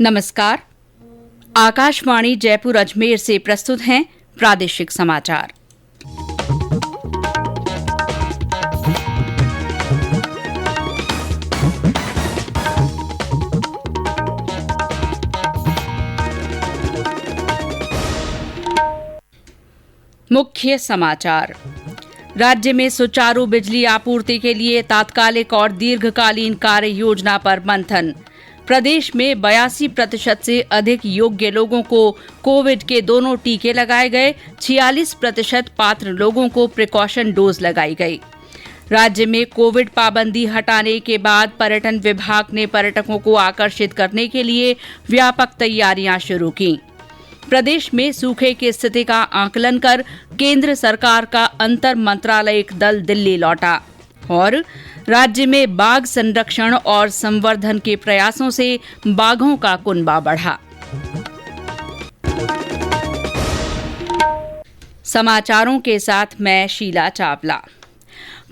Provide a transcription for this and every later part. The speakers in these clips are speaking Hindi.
नमस्कार। आकाशवाणी जयपुर अजमेर से प्रस्तुत हैं प्रादेशिक समाचार। मुख्य समाचार। राज्य में सुचारू बिजली आपूर्ति के लिए तात्कालिक और दीर्घकालीन कार्य योजना पर मंथन। प्रदेश में 82% से अधिक योग्य लोगों को कोविड के दोनों टीके लगाए गए। 46% पात्र लोगों को प्रिकॉशन डोज लगाई गई। राज्य में कोविड पाबंदी हटाने के बाद पर्यटन विभाग ने पर्यटकों को आकर्षित करने के लिए व्यापक तैयारियां शुरू की। प्रदेश में सूखे की स्थिति का आकलन कर केंद्र सरकार का अंतर मंत्रालयिक दल दिल्ली लौटा। और राज्य में बाघ संरक्षण और संवर्धन के प्रयासों से बाघों का कुनबा बढ़ा। समाचारों के साथ मैं शीला चावला।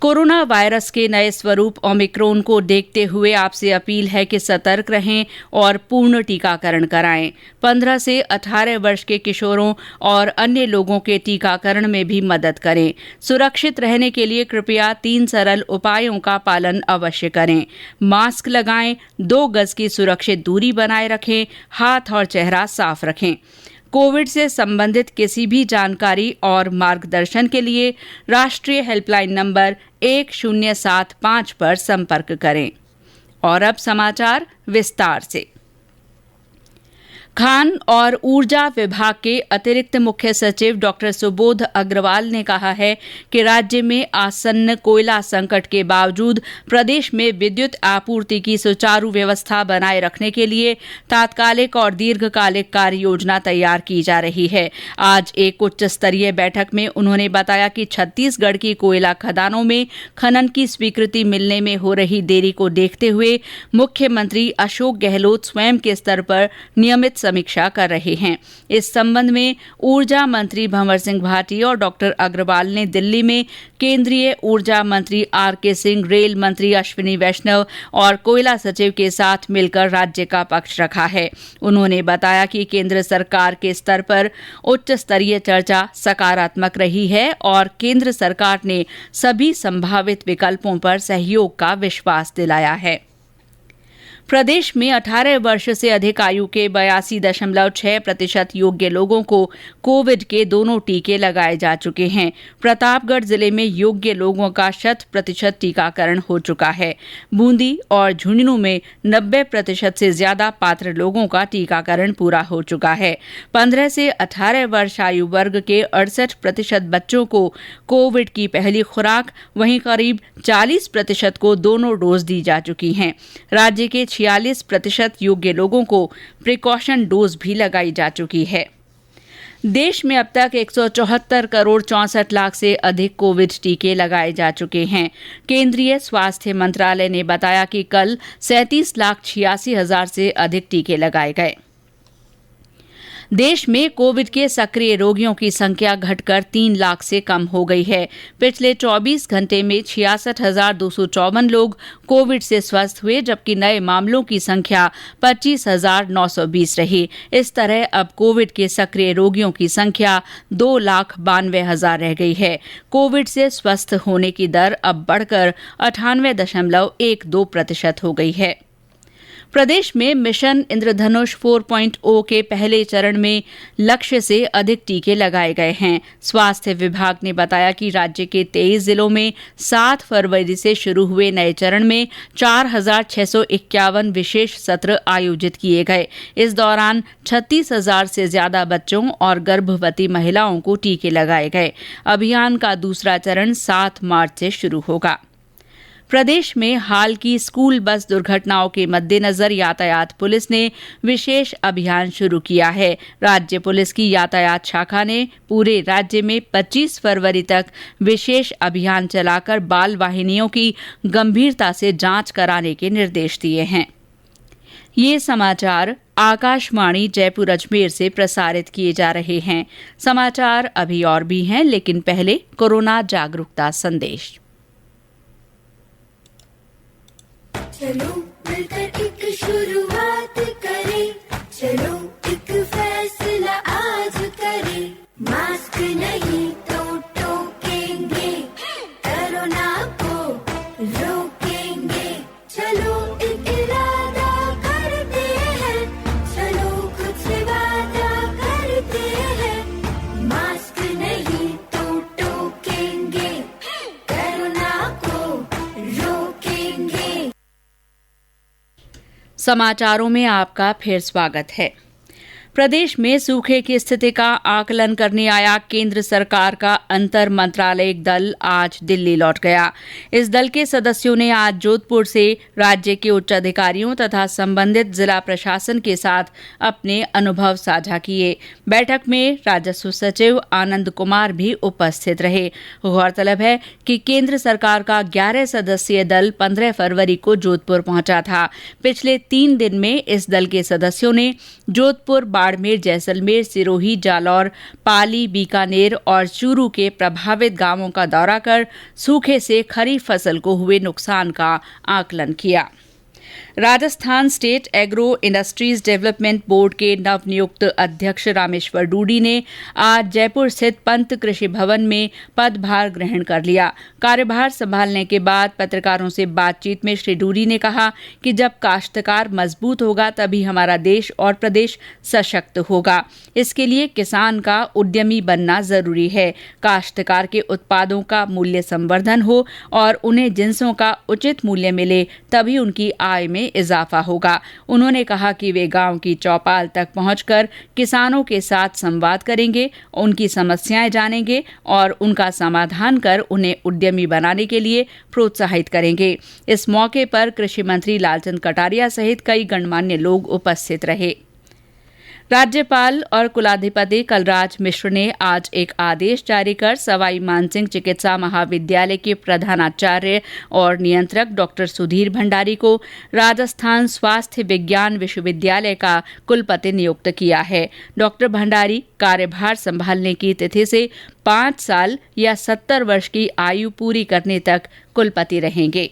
कोरोना वायरस के नए स्वरूप ओमिक्रॉन को देखते हुए आपसे अपील है कि सतर्क रहें और पूर्ण टीकाकरण कराएं। 15 से 18 वर्ष के किशोरों और अन्य लोगों के टीकाकरण में भी मदद करें। सुरक्षित रहने के लिए कृपया 3 सरल उपायों का पालन अवश्य करें। मास्क लगाएं, 2 गज की सुरक्षित दूरी बनाए रखें, हाथ और चेहरा साफ रखें। कोविड से संबंधित किसी भी जानकारी और मार्गदर्शन के लिए राष्ट्रीय हेल्पलाइन नंबर 1075 पर संपर्क करें। और अब समाचार विस्तार से। खान और ऊर्जा विभाग के अतिरिक्त मुख्य सचिव डॉक्टर सुबोध अग्रवाल ने कहा है कि राज्य में आसन्न कोयला संकट के बावजूद प्रदेश में विद्युत आपूर्ति की सुचारू व्यवस्था बनाए रखने के लिए तात्कालिक और दीर्घकालिक कार्य योजना तैयार की जा रही है। आज एक उच्च स्तरीय बैठक में उन्होंने बताया कि छत्तीसगढ़ की कोयला खदानों में खनन की स्वीकृति मिलने में हो रही देरी को देखते हुए मुख्यमंत्री अशोक गहलोत स्वयं के स्तर पर नियमित समीक्षा कर रहे हैं। इस संबंध में ऊर्जा मंत्री भंवर सिंह भाटी और डॉक्टर अग्रवाल ने दिल्ली में केंद्रीय ऊर्जा मंत्री आर.के. सिंह, रेल मंत्री अश्विनी वैष्णव और कोयला सचिव के साथ मिलकर राज्य का पक्ष रखा है। उन्होंने बताया कि केंद्र सरकार के स्तर पर उच्च स्तरीय चर्चा सकारात्मक रही है और केंद्र सरकार ने सभी संभावित विकल्पों पर सहयोग का विश्वास दिलाया है। प्रदेश में 18 वर्ष से अधिक आयु के 82.6% योग्य लोगों को कोविड के दोनों टीके लगाए जा चुके हैं। प्रतापगढ़ जिले में योग्य लोगों का 100% टीकाकरण हो चुका है। बूंदी और झुंझुनू में 90% से ज्यादा पात्र लोगों का टीकाकरण पूरा हो चुका है। 15 से 18 वर्ष आयु वर्ग के 68% बच्चों को कोविड की पहली खुराक, वहीं करीब 40% को दोनों डोज दी जा चुकी हैं। राज्य के 46% योग्य लोगों को प्रिकॉशन डोज भी लगाई जा चुकी है। देश में अब तक 174 करोड़ 64 लाख से अधिक कोविड टीके लगाए जा चुके हैं। केंद्रीय स्वास्थ्य मंत्रालय ने बताया कि कल 37,86,000 से अधिक टीके लगाए गए। देश में कोविड के सक्रिय रोगियों की संख्या घटकर 3 लाख से कम हो गई है। पिछले 24 घंटे में 66,254 लोग कोविड से स्वस्थ हुए, जबकि नए मामलों की संख्या 25,920 रही। इस तरह अब कोविड के सक्रिय रोगियों की संख्या 2,92,000 रह गई है। कोविड से स्वस्थ होने की दर अब बढ़कर 98.12% हो गई है। प्रदेश में मिशन इंद्रधनुष 4.0 के पहले चरण में लक्ष्य से अधिक टीके लगाए गए हैं। स्वास्थ्य विभाग ने बताया कि राज्य के 23 जिलों में 7 फरवरी से शुरू हुए नए चरण में 4,651 विशेष सत्र आयोजित किए गए। इस दौरान 36,000 से ज्यादा बच्चों और गर्भवती महिलाओं को टीके लगाए गए। अभियान का दूसरा चरण 7 मार्च से शुरू होगा। प्रदेश में हाल की स्कूल बस दुर्घटनाओं के मद्देनजर यातायात पुलिस ने विशेष अभियान शुरू किया है। राज्य पुलिस की यातायात शाखा ने पूरे राज्य में 25 फरवरी तक विशेष अभियान चलाकर बाल वाहिनियों की गंभीरता से जांच कराने के निर्देश दिए हैं। ये समाचार आकाशवाणी जयपुर अजमेर से प्रसारित किए जा रहे हैं। समाचार अभी और भी हैं, लेकिन पहले कोरोना जागरूकता संदेश। चलो मिलकर एक शुरुआत करें, समाचारों में आपका फिर स्वागत है। प्रदेश में सूखे की स्थिति का आकलन करने आया केंद्र सरकार का अंतर मंत्रालयिक दल आज दिल्ली लौट गया। इस दल के सदस्यों ने आज जोधपुर से राज्य के उच्च अधिकारियों तथा संबंधित जिला प्रशासन के साथ अपने अनुभव साझा किए। बैठक में राजस्व सचिव आनंद कुमार भी उपस्थित रहे। गौरतलब है कि केंद्र सरकार का 11 सदस्यीय दल 15 फरवरी को जोधपुर पहुंचा था। पिछले 3 दिन में इस दल के सदस्यों ने जोधपुर, बाड़मेर, जैसलमेर, सिरोही, जालौर, पाली, बीकानेर और चूरू के प्रभावित गांवों का दौरा कर सूखे से खरीफ फसल को हुए नुकसान का आकलन किया। Rajasthan state agro industries development board के नवनियुक्त अध्यक्ष रामेश्वर डूडी ने आज जयपुर स्थित पंत कृषि भवन में पदभार ग्रहण कर लिया। कार्यभार संभालने के बाद पत्रकारों से बातचीत में श्री डूडी ने कहा कि जब काश्तकार मजबूत होगा तभी हमारा देश और प्रदेश सशक्त होगा। इसके लिए किसान का उद्यमी बनना जरूरी है। काश्तकार के उत्पादों का मूल्य संवर्धन हो और उन्हें जिंसों का उचित मूल्य मिले, तभी उनकी आय में इजाफा होगा। उन्होंने कहा कि वे गांव की चौपाल तक पहुंचकर किसानों के साथ संवाद करेंगे, उनकी समस्याएं जानेंगे और उनका समाधान कर उन्हें उद्यमी बनाने के लिए प्रोत्साहित करेंगे। इस मौके पर कृषि मंत्री लालचंद कटारिया सहित कई गणमान्य लोग उपस्थित रहे। राज्यपाल और कुलाधिपति कलराज मिश्र ने आज एक आदेश जारी कर सवाई मानसिंह चिकित्सा महाविद्यालय के प्रधानाचार्य और नियंत्रक डॉक्टर सुधीर भंडारी को राजस्थान स्वास्थ्य विज्ञान विश्वविद्यालय का कुलपति नियुक्त किया है। डॉक्टर भंडारी कार्यभार संभालने की तिथि से 5 साल या 70 वर्ष की आयु पूरी करने तक कुलपति रहेंगे।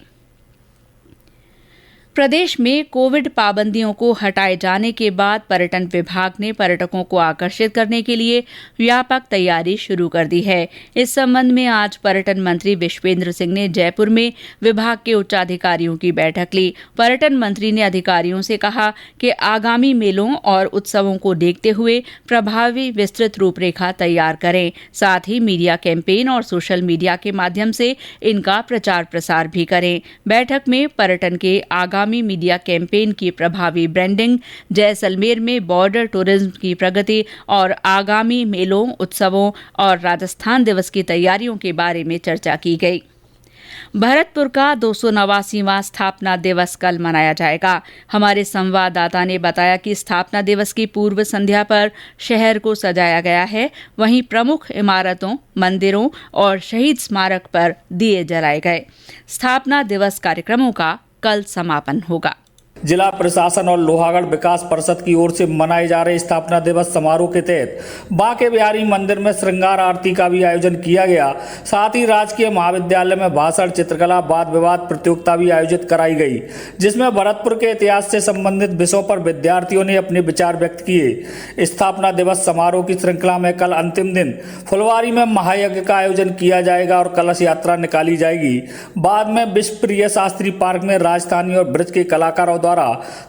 प्रदेश में कोविड पाबंदियों को हटाए जाने के बाद पर्यटन विभाग ने पर्यटकों को आकर्षित करने के लिए व्यापक तैयारी शुरू कर दी है। इस संबंध में आज पर्यटन मंत्री विश्वेंद्र सिंह ने जयपुर में विभाग के उच्चाधिकारियों की बैठक ली। पर्यटन मंत्री ने अधिकारियों से कहा कि आगामी मेलों और उत्सवों को देखते हुए प्रभावी विस्तृत रूपरेखा तैयार करें। साथ ही मीडिया कैंपेन और सोशल मीडिया के माध्यम से इनका प्रचार प्रसार भी करें। बैठक में पर्यटन के आगामी मीडिया कैंपेन की प्रभावी ब्रांडिंग, जैसलमेर में बॉर्डर टूरिज्म की प्रगति और आगामी मेलों, उत्सवों और राजस्थान दिवस की तैयारियों के बारे में चर्चा की गई। भरतपुर का 289वां स्थापना दिवस कल मनाया जाएगा। हमारे संवाददाता ने बताया कि स्थापना दिवस की पूर्व संध्या पर शहर को सजाया गया है। वहीं प्रमुख इमारतों, मंदिरों और शहीद स्मारक पर दिए जलाए गए। स्थापना दिवस कार्यक्रमों का कल समापन होगा। जिला प्रशासन और लोहागढ़ विकास परिषद की ओर से मनाए जा रहे स्थापना दिवस समारोह के तहत बांके बिहारी मंदिर में श्रृंगार आरती का भी आयोजन किया गया। साथ ही राजकीय महाविद्यालय में भाषण, चित्रकला, वाद विवाद प्रतियोगिता भी आयोजित कराई गई, जिसमें भरतपुर के इतिहास से संबंधित विषयों पर विद्यार्थियों ने अपने विचार व्यक्त किए। स्थापना दिवस समारोह की श्रृंखला में कल अंतिम दिन फुलवारी में महायज्ञ का आयोजन किया जाएगा और कलश यात्रा निकाली जाएगी। बाद में विश्वप्रिय शास्त्री पार्क में राजस्थानी और ब्रज के कलाकारों द्वारा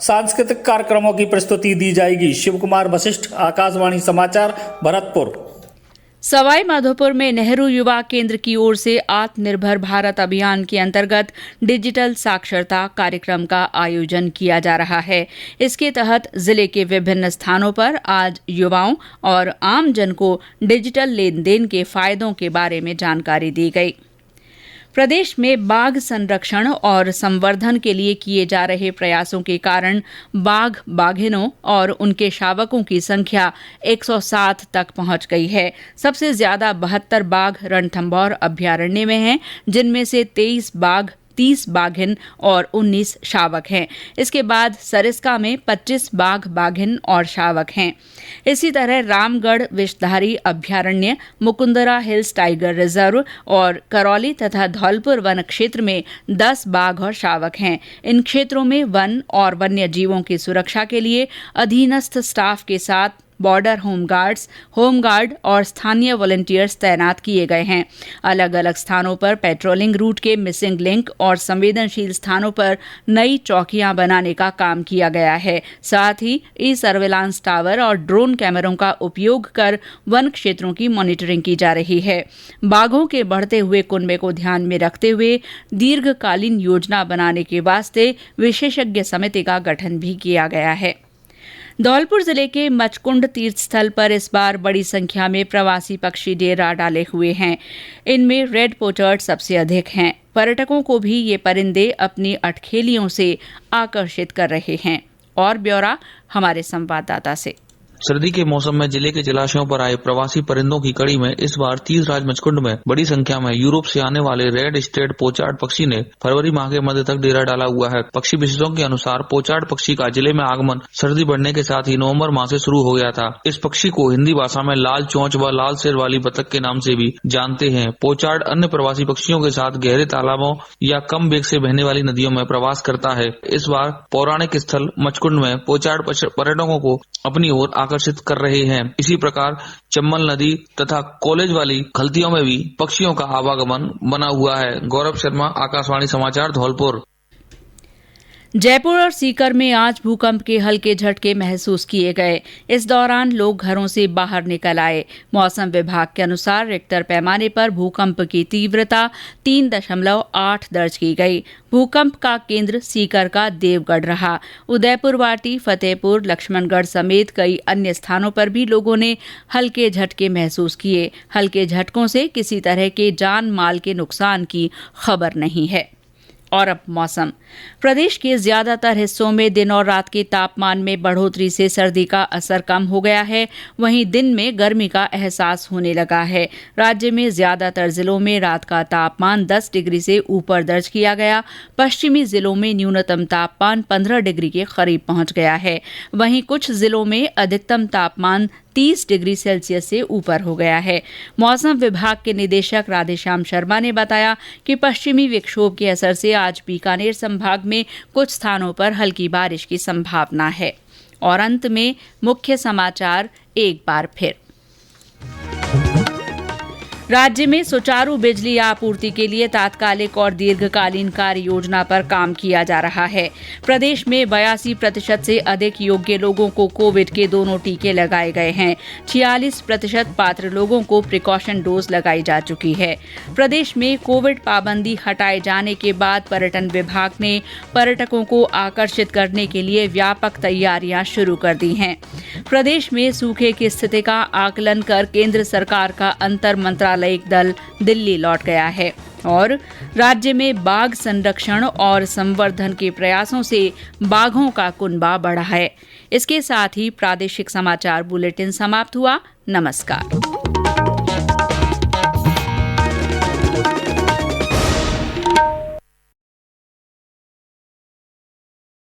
सांस्कृतिक कार्यक्रमों की प्रस्तुति दी जाएगी। शिव कुमार वशिष्ठ, आकाशवाणी समाचार, भरतपुर। सवाई माधोपुर में नेहरू युवा केंद्र की ओर से आत्मनिर्भर भारत अभियान के अंतर्गत डिजिटल साक्षरता कार्यक्रम का आयोजन किया जा रहा है। इसके तहत जिले के विभिन्न स्थानों पर आज युवाओं और आमजन को डिजिटल लेन देन के फायदों के बारे में जानकारी दी गई। प्रदेश में बाघ संरक्षण और संवर्धन के लिए किए जा रहे प्रयासों के कारण बाघ, बाघिनों और उनके शावकों की संख्या 107 तक पहुंच गई है। सबसे ज्यादा 72 बाघ रणथंभौर अभ्यारण्य में हैं, जिनमें से 23 बाघ, 30 बाघिन और 19 शावक हैं। इसके बाद सरिस्का में 25 बाघ, बाघिन और शावक हैं। इसी तरह रामगढ़ विषधारी अभ्यारण्य, मुकुंदरा हिल्स टाइगर रिजर्व और करौली तथा धौलपुर वन क्षेत्र में 10 बाघ और शावक हैं। इन क्षेत्रों में वन और वन्य जीवों की सुरक्षा के लिए अधीनस्थ स्टाफ के साथ बॉर्डर होमगार्ड और स्थानीय वॉलंटियर्स तैनात किए गए हैं। अलग अलग स्थानों पर पेट्रोलिंग रूट के मिसिंग लिंक और संवेदनशील स्थानों पर नई चौकियां बनाने का काम किया गया है। साथ ही ई सर्विलांस टावर और ड्रोन कैमरों का उपयोग कर वन क्षेत्रों की मॉनिटरिंग की जा रही है। बाघों के बढ़ते हुए कुनबे को ध्यान में रखते हुए दीर्घकालीन योजना बनाने के वास्ते विशेषज्ञ समिति का गठन भी किया गया है। धौलपुर जिले के मचकुंड तीर्थ स्थल पर इस बार बड़ी संख्या में प्रवासी पक्षी डेरा डाले हुए हैं। इनमें रेड पोचर्ड सबसे अधिक हैं। पर्यटकों को भी ये परिंदे अपनी अठखेलियों से आकर्षित कर रहे हैं। और ब्यौरा हमारे संवाददाता से। सर्दी के मौसम में जिले के जलाशयों पर आए प्रवासी परिंदों की कड़ी में इस बार तीर्थराज मचकुंड में बड़ी संख्या में यूरोप से आने वाले रेड स्टेड पोचार्ड पक्षी ने फरवरी माह के मध्य तक डेरा डाला हुआ है। पक्षी विशेषज्ञों के अनुसार पोचार्ड पक्षी का जिले में आगमन सर्दी बढ़ने के साथ ही नवंबर माह से शुरू हो गया था। इस पक्षी को हिंदी भाषा में लाल चोंच व लाल सिर वाली बतख के नाम से भी जानते हैं। पोचार्ड अन्य प्रवासी पक्षियों के साथ गहरे तालाबों या कम वेग से बहने वाली नदियों में प्रवास करता है। इस बार पौराणिक स्थल मचकुंड में पोचार्ड पर्यटकों को अपनी ओर आकर्षित कर रहे हैं। इसी प्रकार चम्बल नदी तथा कॉलेज वाली खलतियों में भी पक्षियों का आवागमन बना हुआ है। गौरव शर्मा, आकाशवाणी समाचार, धौलपुर। जयपुर और सीकर में आज भूकंप के हल्के झटके महसूस किए गए। इस दौरान लोग घरों से बाहर निकल आए। मौसम विभाग के अनुसार रिक्टर पैमाने पर भूकंप की तीव्रता 3.8 दर्ज की गई। भूकंप का केंद्र सीकर का देवगढ़ रहा। उदयपुरवाटी, फतेहपुर, लक्ष्मणगढ़ समेत कई अन्य स्थानों पर भी लोगों ने हल्के झटके महसूस किए। हल्के झटकों से किसी तरह के जान माल के नुकसान की खबर नहीं है। और अब मौसम। प्रदेश के ज्यादातर हिस्सों में दिन और रात के तापमान में बढ़ोतरी से सर्दी का असर कम हो गया है। वहीं दिन में गर्मी का एहसास होने लगा है। राज्य में ज्यादातर जिलों में रात का तापमान 10 डिग्री से ऊपर दर्ज किया गया। पश्चिमी जिलों में न्यूनतम तापमान 15 डिग्री के करीब पहुंच गया है। वहीं कुछ जिलों में अधिकतम तापमान 30 डिग्री सेल्सियस से ऊपर हो गया है। मौसम विभाग के निदेशक राधेश्याम शर्मा ने बताया कि पश्चिमी विक्षोभ के असर से आज बीकानेर संभाग में कुछ स्थानों पर हल्की बारिश की संभावना है। और अंत में मुख्य समाचार एक बार फिर। राज्य में सुचारू बिजली आपूर्ति के लिए तात्कालिक और दीर्घकालीन कार्य योजना पर काम किया जा रहा है। प्रदेश में 82% से अधिक योग्य लोगों को कोविड के दोनों टीके लगाए गए हैं। 46% पात्र लोगों को प्रिकॉशन डोज लगाई जा चुकी है। प्रदेश में कोविड पाबंदी हटाए जाने के बाद पर्यटन विभाग ने पर्यटकों को आकर्षित करने के लिए व्यापक तैयारियां शुरू कर दी हैं। प्रदेश में सूखे की स्थिति का आकलन कर केंद्र सरकार का अंतर मंत्रालय एक दल दिल्ली लौट गया है। और राज्य में बाघ संरक्षण और संवर्धन के प्रयासों से बाघों का कुनबा बढ़ा है। इसके साथ ही प्रादेशिक समाचार बुलेटिन समाप्त हुआ। नमस्कार।